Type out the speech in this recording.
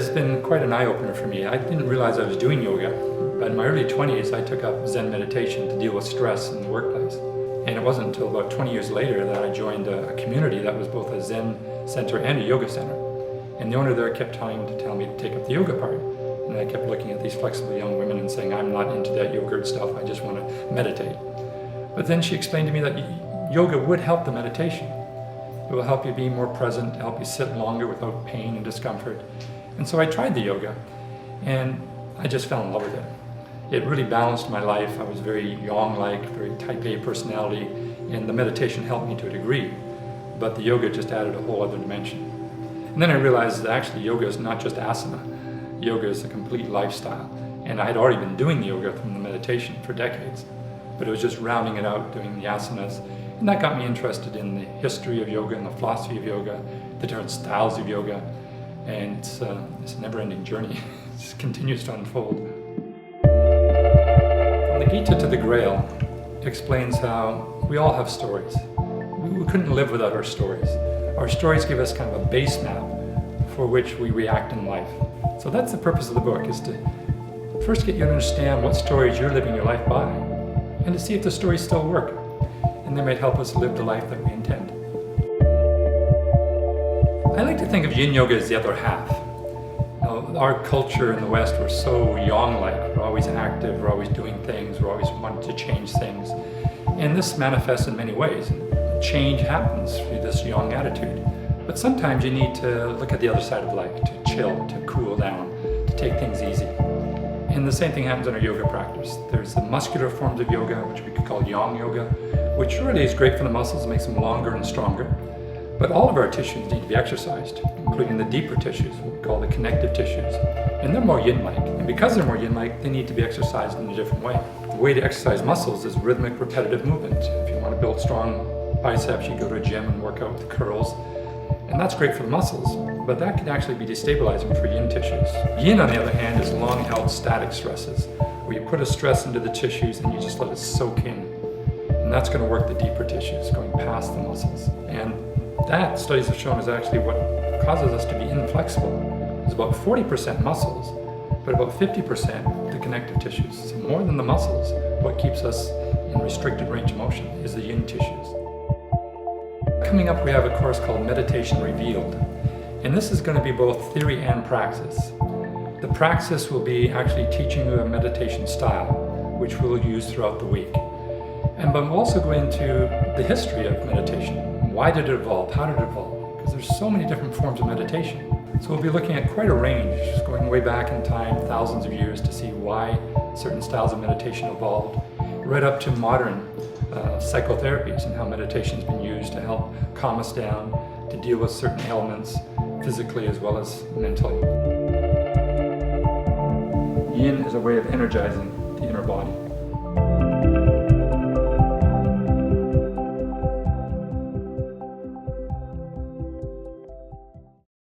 has been quite an eye-opener for me. I didn't realize I was doing yoga, but in my early 20s I took up Zen meditation to deal with stress in the workplace. And it wasn't until about 20 years later that I joined a community that was both a Zen center and a yoga center. And the owner there kept trying to tell me to take up the yoga part. And I kept looking at these flexible young women and saying, I'm not into that yoga stuff, I just want to meditate. But then she explained to me that yoga would help the meditation. It will help you be more present, help you sit longer without pain and discomfort. And so I tried the yoga, and I just fell in love with it. It really balanced my life. I was very yang-like, very type A personality, and the meditation helped me to a degree, but the yoga just added a whole other dimension. And then I realized that actually yoga is not just asana. Yoga is a complete lifestyle. And I had already been doing the yoga from the meditation for decades, but it was just rounding it out, doing the asanas. And that got me interested in the history of yoga and the philosophy of yoga, the different styles of yoga. And it's a never-ending journey. It just continues to unfold. From the Gita to the Grail explains how we all have stories. We couldn't live without our stories. Our stories give us kind of a base map for which we react in life. So that's the purpose of the book, is to first get you to understand what stories you're living your life by, and to see if the stories still work, and they might help us live the life that we intend. I like to think of yin yoga as the other half. Our culture in the West, we're so yang-like. We're always active, we're always doing things, we're always wanting to change things. And this manifests in many ways. Change happens through this yang attitude. But sometimes you need to look at the other side of life, to chill, to cool down, to take things easy. And the same thing happens in our yoga practice. There's the muscular forms of yoga, which we could call yang yoga, which really is great for the muscles, makes them longer and stronger. But all of our tissues need to be exercised, including the deeper tissues, what we call the connective tissues. And they're more yin-like. And because they're more yin-like, they need to be exercised in a different way. The way to exercise muscles is rhythmic, repetitive movement. If you want to build strong biceps, you go to a gym and work out with curls. And that's great for the muscles, but that can actually be destabilizing for yin tissues. Yin, on the other hand, is long-held static stresses, where you put a stress into the tissues and you just let it soak in. And that's going to work the deeper tissues, going past the muscles. And that, studies have shown, is actually what causes us to be inflexible. It's about 40% muscles, but about 50% the connective tissues. So more than the muscles, what keeps us in restricted range of motion is the yin tissues. Coming up, we have a course called Meditation Revealed. And this is going to be both theory and praxis. The praxis will be actually teaching you a meditation style, which we'll use throughout the week. But we'll also go into the history of meditation. Why did it evolve? How did it evolve? Because there's so many different forms of meditation. So we'll be looking at quite a range, just going way back in time, thousands of years, to see why certain styles of meditation evolved, right up to modern psychotherapies and how meditation's been used to help calm us down, to deal with certain ailments, physically as well as mentally. Yin is a way of energizing the inner body.